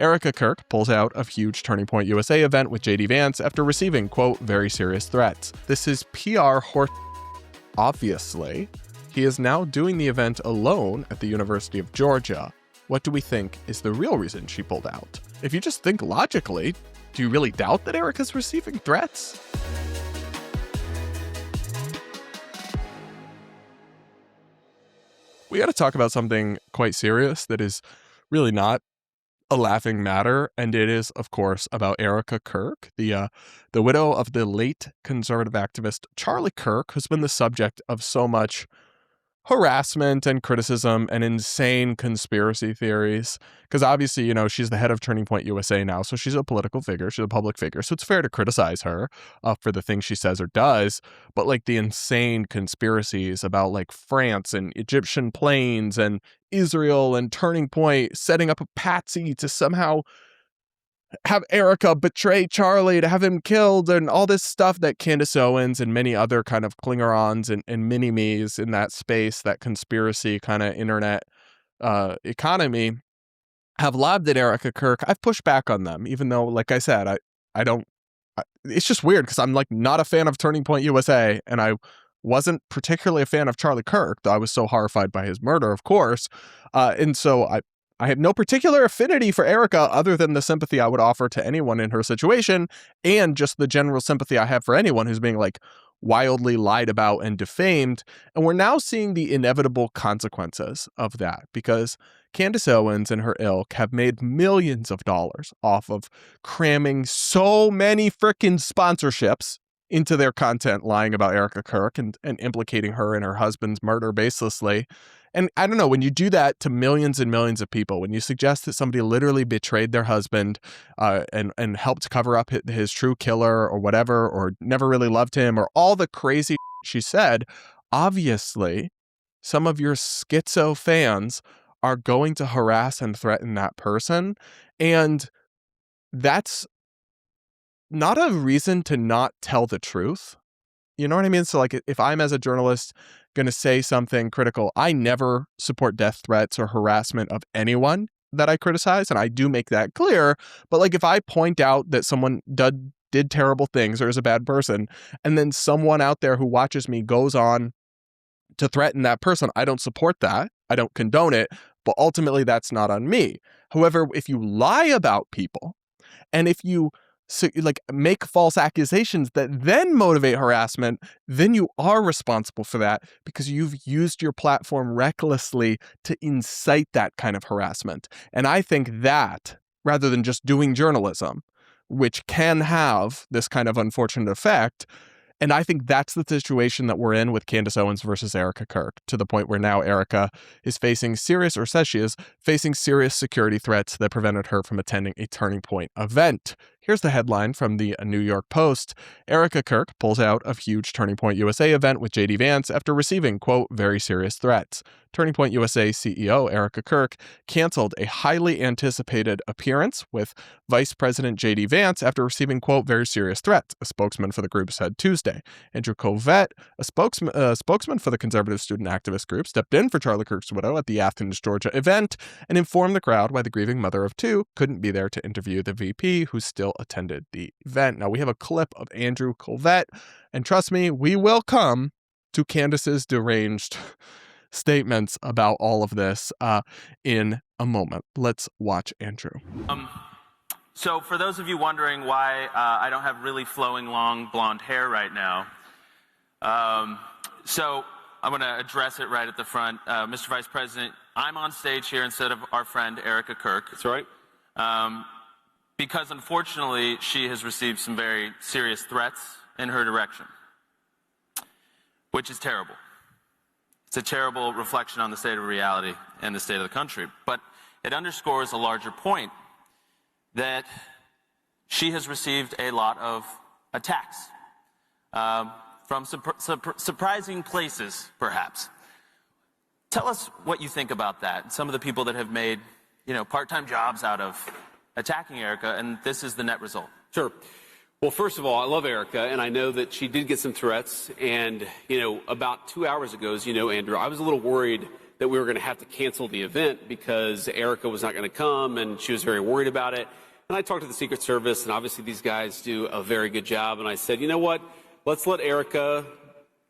Erika Kirk pulls out of huge Turning Point USA event with JD Vance after receiving, quote, very serious threats. This is PR horse. Obviously, he is now doing the event alone at the University of Georgia. What do we think is the real reason she pulled out? If you just think logically, do you really doubt that Erika's receiving threats? We got to talk about something quite serious that is really not a laughing matter, and it is, of course, about Erika Kirk, the widow of the late conservative activist Charlie Kirk, who's been the subject of so much harassment and criticism and insane conspiracy theories. Because obviously, you know, she's the head of Turning Point USA now, so she's a political figure, she's a public figure, so it's fair to criticize her for the things she says or does. But like the insane conspiracies about like France and Egyptian planes and Israel and Turning Point setting up a patsy to somehow have Erika betray Charlie to have him killed and all this stuff that Candace Owens and many other kind of clingerons and mini-me's in that space, that conspiracy kind of internet economy, have lobbed at Erika Kirk. I've pushed back on them, even though, like I said, I don't, it's just weird because I'm like not a fan of Turning Point USA, and I wasn't particularly a fan of Charlie Kirk, though I was so horrified by his murder, of course. And so I have no particular affinity for Erika other than the sympathy I would offer to anyone in her situation, and just the general sympathy I have for anyone who's being like wildly lied about and defamed. And we're now seeing the inevitable consequences of that, because Candace Owens and her ilk have made millions of dollars off of cramming so many frickin' sponsorships into their content, lying about Erika Kirk and implicating her in her husband's murder baselessly. And I don't know, when you do that to millions and millions of people, when you suggest that somebody literally betrayed their husband and helped cover up his true killer or whatever, or never really loved him, or all the crazy she said, obviously some of your schizo fans are going to harass and threaten that person. And that's not a reason to not tell the truth. You know what I mean? So like if I'm as a journalist going to say something critical, I never support death threats or harassment of anyone that I criticize. And I do make that clear. But like if I point out that someone did terrible things or is a bad person, and then someone out there who watches me goes on to threaten that person, I don't support that. I don't condone it. But ultimately, that's not on me. However, if you lie about people and if you make false accusations that then motivate harassment, then you are responsible for that because you've used your platform recklessly to incite that kind of harassment. And I think that, rather than just doing journalism, which can have this kind of unfortunate effect, and I think that's the situation that we're in with Candace Owens versus Erika Kirk, to the point where now Erika is facing serious, or says she is, facing serious security threats that prevented her from attending a Turning Point event. Here's the headline from the New York Post. Erika Kirk pulls out of huge Turning Point USA event with JD Vance after receiving, quote, very serious threats. Turning Point USA CEO Erika Kirk canceled a highly anticipated appearance with Vice President JD Vance after receiving, quote, very serious threats, a spokesman for the group said Tuesday. Andrew Covett, a spokesman for the conservative student activist group, stepped in for Charlie Kirk's widow at the Athens, Georgia event and informed the crowd why the grieving mother of two couldn't be there to interview the VP, who still attended the event. Now, we have a clip of Andrew Covett, and trust me, we will come to Candace's deranged statements about all of this in a moment. Let's watch Andrew. So for those of you wondering why I don't have really flowing, long, blonde hair right now, so I'm going to address it right at the front. Mr. Vice President, I'm on stage here instead of our friend Erika Kirk. That's right. Because unfortunately, she has received some very serious threats in her direction, which is terrible. It's a terrible reflection on the state of reality and the state of the country. But it underscores a larger point that she has received a lot of attacks from surprising places, perhaps. Tell us what you think about that. Some of the people that have made, part-time jobs out of attacking Erika, and this is the net result. Sure. Well, first of all, I love Erika, and I know that she did get some threats. And, about 2 hours ago, as you know, Andrew, I was a little worried that we were going to have to cancel the event because Erika was not going to come, and she was very worried about it. And I talked to the Secret Service, and obviously these guys do a very good job. And I said, you know what? Let's let Erika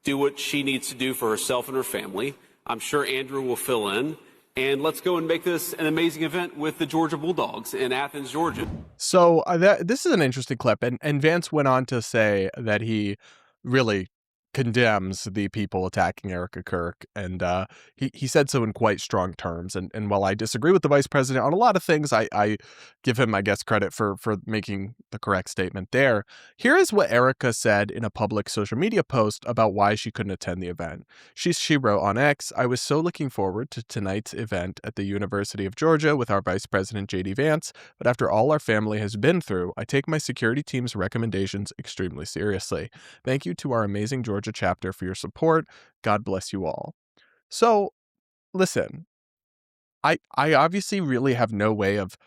do what she needs to do for herself and her family. I'm sure Andrew will fill in. And let's go and make this an amazing event with the Georgia Bulldogs in Athens, Georgia. So this is an interesting clip. And Vance went on to say that he really condemns the people attacking Erika Kirk. And he said so in quite strong terms. And while I disagree with the vice president on a lot of things, I give him, I guess, credit for making the correct statement there. Here is what Erika said in a public social media post about why she couldn't attend the event. She wrote on X, "I was so looking forward to tonight's event at the University of Georgia with our Vice President J.D. Vance, but after all our family has been through, I take my security team's recommendations extremely seriously. Thank you to our amazing Georgia chapter for your support. God bless you all." So, listen, I obviously really have no way of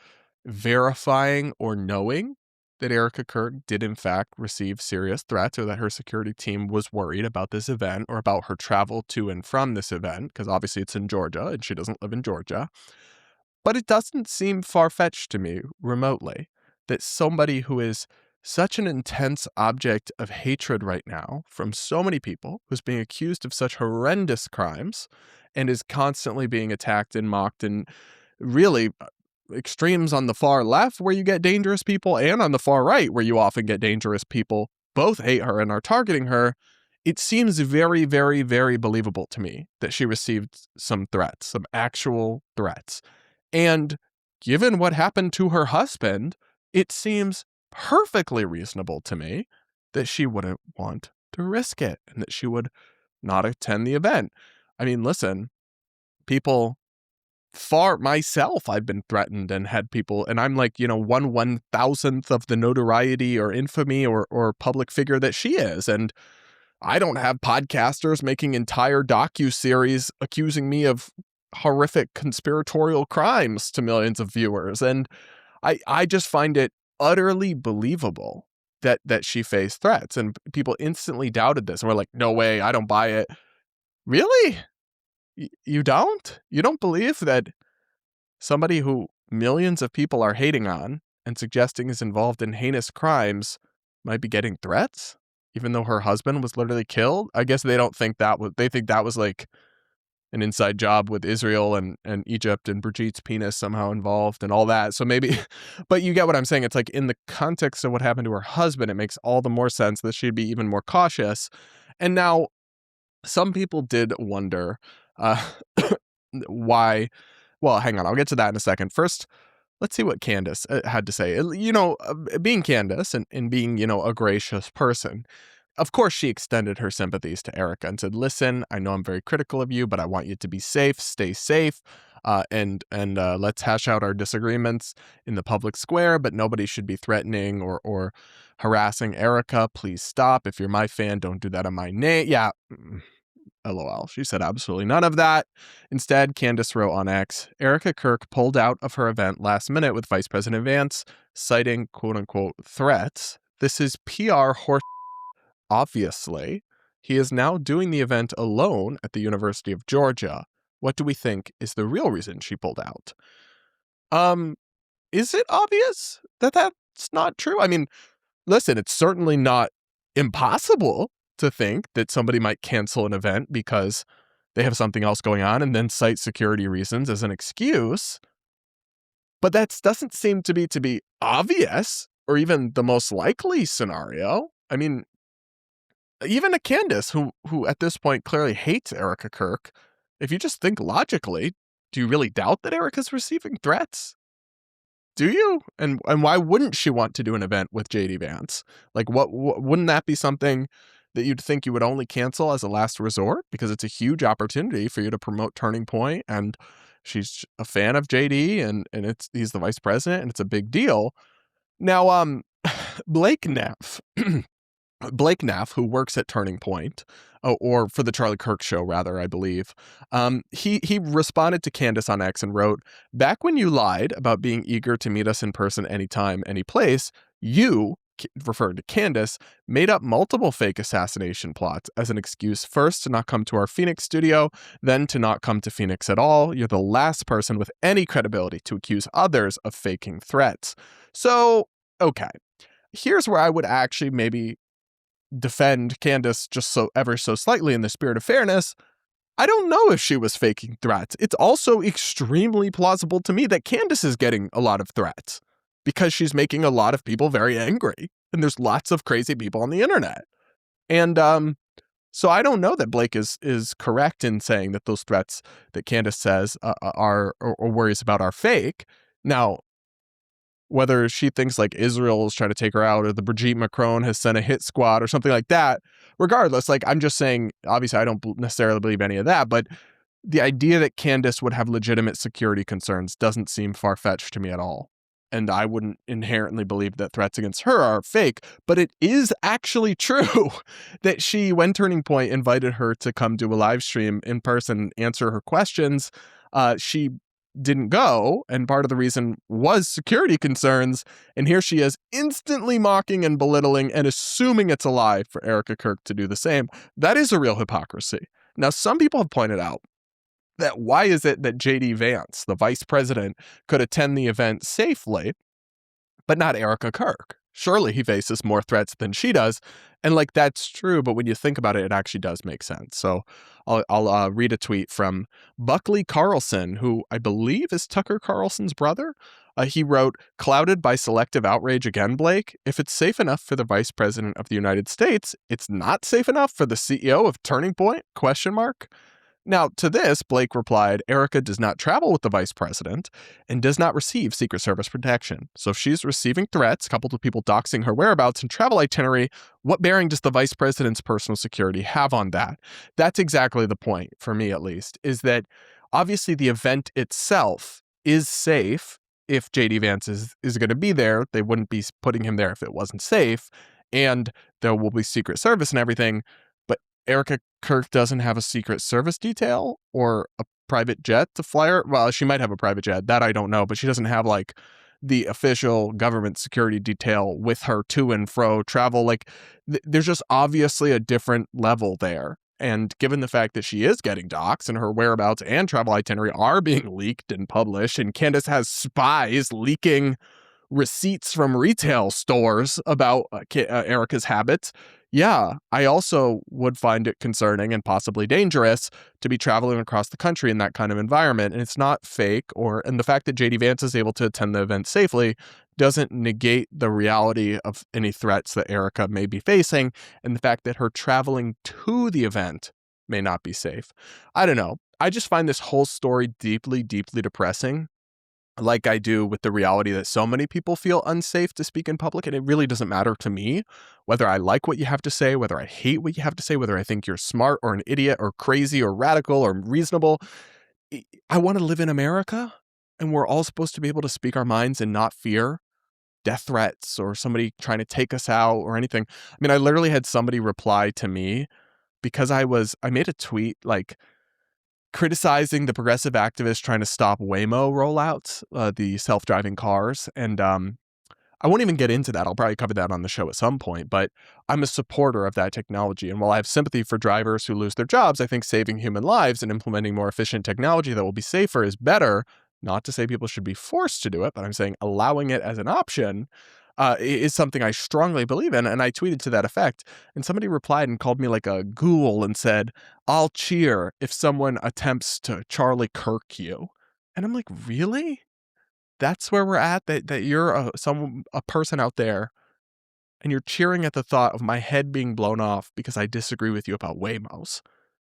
verifying or knowing that Erika Kirk did in fact receive serious threats or that her security team was worried about this event or about her travel to and from this event, because obviously it's in Georgia and she doesn't live in Georgia. But it doesn't seem far-fetched to me remotely that somebody who is such an intense object of hatred right now from so many people, who's being accused of such horrendous crimes and is constantly being attacked and mocked, and really extremes on the far left where you get dangerous people and on the far right where you often get dangerous people both hate her and are targeting her. It seems very, very, very believable to me that she received some threats, some actual threats. And given what happened to her husband, it seems perfectly reasonable to me that she wouldn't want to risk it and that she would not attend the event. I mean, listen, people myself, I've been threatened and had people, and I'm like, 1/1000th of the notoriety or infamy or public figure that she is. And I don't have podcasters making entire docuseries accusing me of horrific conspiratorial crimes to millions of viewers. And I just find it utterly believable that she faced threats, and people instantly doubted this and were like, no way, I don't buy it. Really? You don't? You don't believe that somebody who millions of people are hating on and suggesting is involved in heinous crimes might be getting threats, even though her husband was literally killed? I guess they don't think they think that was like an inside job with Israel and Egypt and Brigitte's penis somehow involved and all that. So maybe, but you get what I'm saying. It's like in the context of what happened to her husband, it makes all the more sense that she'd be even more cautious. And now some people did wonder why. Well, hang on. I'll get to that in a second. First, let's see what Candace had to say. Being Candace and being, a gracious person, of course, she extended her sympathies to Erika and said, listen, I know I'm very critical of you, but I want you to be safe, stay safe, and let's hash out our disagreements in the public square, but nobody should be threatening or harassing Erika. Please stop. If you're my fan, don't do that on my name. Yeah. LOL. She said absolutely none of that. Instead, Candace wrote on X, Erika Kirk pulled out of her event last minute with Vice President Vance, citing quote-unquote threats. This is PR horse. Obviously, he is now doing the event alone at the University of Georgia. What do we think is the real reason she pulled out? Is it obvious that that's not true? I mean, listen, it's certainly not impossible to think that somebody might cancel an event because they have something else going on and then cite security reasons as an excuse. But that doesn't seem to be obvious or even the most likely scenario. I mean, even a Candace, who at this point clearly hates Erika Kirk, if you just think logically, do you really doubt that Erika's receiving threats? Do you? And why wouldn't she want to do an event with JD Vance? Like, what wouldn't that be something that you'd think you would only cancel as a last resort? Because it's a huge opportunity for you to promote Turning Point, and she's a fan of JD, and he's the vice president, and it's a big deal. Now, Blake Neff, who works at Turning Point, or for the Charlie Kirk show, rather, I believe, he responded to Candace on X and wrote, back when you lied about being eager to meet us in person anytime, any place, you referring to Candace, made up multiple fake assassination plots as an excuse, first to not come to our Phoenix studio, then to not come to Phoenix at all. You're the last person with any credibility to accuse others of faking threats. So, okay, here's where I would actually maybe defend Candace just so ever so slightly in the spirit of fairness. I don't know if she was faking threats. It's also extremely plausible to me that Candace is getting a lot of threats because she's making a lot of people very angry. And there's lots of crazy people on the internet. And so I don't know that Blake is correct in saying that those threats that Candace says are or worries about are fake. Now, whether she thinks like Israel is trying to take her out or the Brigitte Macron has sent a hit squad or something like that, regardless, like I'm just saying, obviously I don't necessarily believe any of that, but the idea that Candace would have legitimate security concerns doesn't seem far-fetched to me at all. And I wouldn't inherently believe that threats against her are fake, but it is actually true that she, when Turning Point invited her to come do a live stream in person and answer her questions, she didn't go, and part of the reason was security concerns, and here she is instantly mocking and belittling and assuming it's a lie for Erika Kirk to do the same. That is a real hypocrisy. Now, some people have pointed out that why is it that J.D. Vance, the vice president, could attend the event safely, but not Erika Kirk? Surely he faces more threats than she does. And like, that's true. But when you think about it, it actually does make sense. So I'll read a tweet from Buckley Carlson, who I believe is Tucker Carlson's brother. He wrote, "Clouded by selective outrage again, Blake. If it's safe enough for the vice president of the United States, it's not safe enough for the CEO of Turning Point? ? Now, to this, Blake replied, Erika does not travel with the vice president and does not receive Secret Service protection. So if she's receiving threats coupled with people doxing her whereabouts and travel itinerary, what bearing does the vice president's personal security have on that? That's exactly the point, for me at least, is that obviously the event itself is safe. If J.D. Vance is going to be there, they wouldn't be putting him there if it wasn't safe. And there will be Secret Service and everything. Erika Kirk doesn't have a Secret Service detail or a private jet to fly her. Well, she might have a private jet. That I don't know. But she doesn't have like the official government security detail with her to and fro travel. Like there's just obviously a different level there. And given the fact that she is getting doxxed and her whereabouts and travel itinerary are being leaked and published, and Candace has spies leaking receipts from retail stores about Erika's habits, yeah, I also would find it concerning and possibly dangerous to be traveling across the country in that kind of environment. And it's not fake, and the fact that JD Vance is able to attend the event safely doesn't negate the reality of any threats that Erika may be facing, and the fact that her traveling to the event may not be safe. I don't know. I just find this whole story deeply, deeply depressing. Like I do with the reality that so many people feel unsafe to speak in public, and it really doesn't matter to me whether I like what you have to say, whether I hate what you have to say, whether I think you're smart or an idiot or crazy or radical or reasonable. I want to live in America, and we're all supposed to be able to speak our minds and not fear death threats or somebody trying to take us out or anything. I mean, I literally had somebody reply to me because I made a tweet like criticizing the progressive activists trying to stop Waymo rollouts, the self-driving cars. And I won't even get into that. I'll probably cover that on the show at some point, but I'm a supporter of that technology. And while I have sympathy for drivers who lose their jobs, I think saving human lives and implementing more efficient technology that will be safer is better. Not to say people should be forced to do it, but I'm saying allowing it as an option is something I strongly believe in. And I tweeted to that effect. And somebody replied and called me like a ghoul and said, I'll cheer if someone attempts to Charlie Kirk you. And I'm like, really? That's where we're at? That you're a person out there and you're cheering at the thought of my head being blown off because I disagree with you about Waymos.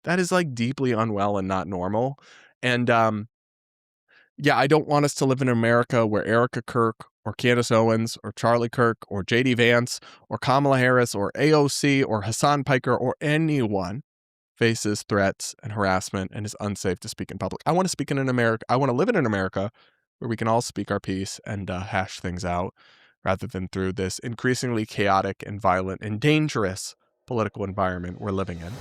That is like deeply unwell and not normal. And yeah, I don't want us to live in America where Erika Kirk or Candace Owens or Charlie Kirk or J.D. Vance or Kamala Harris or AOC or Hassan Piker or anyone faces threats and harassment and is unsafe to speak in public. I want to speak in an America. I want to live in an America where we can all speak our piece and hash things out rather than through this increasingly chaotic and violent and dangerous political environment we're living in.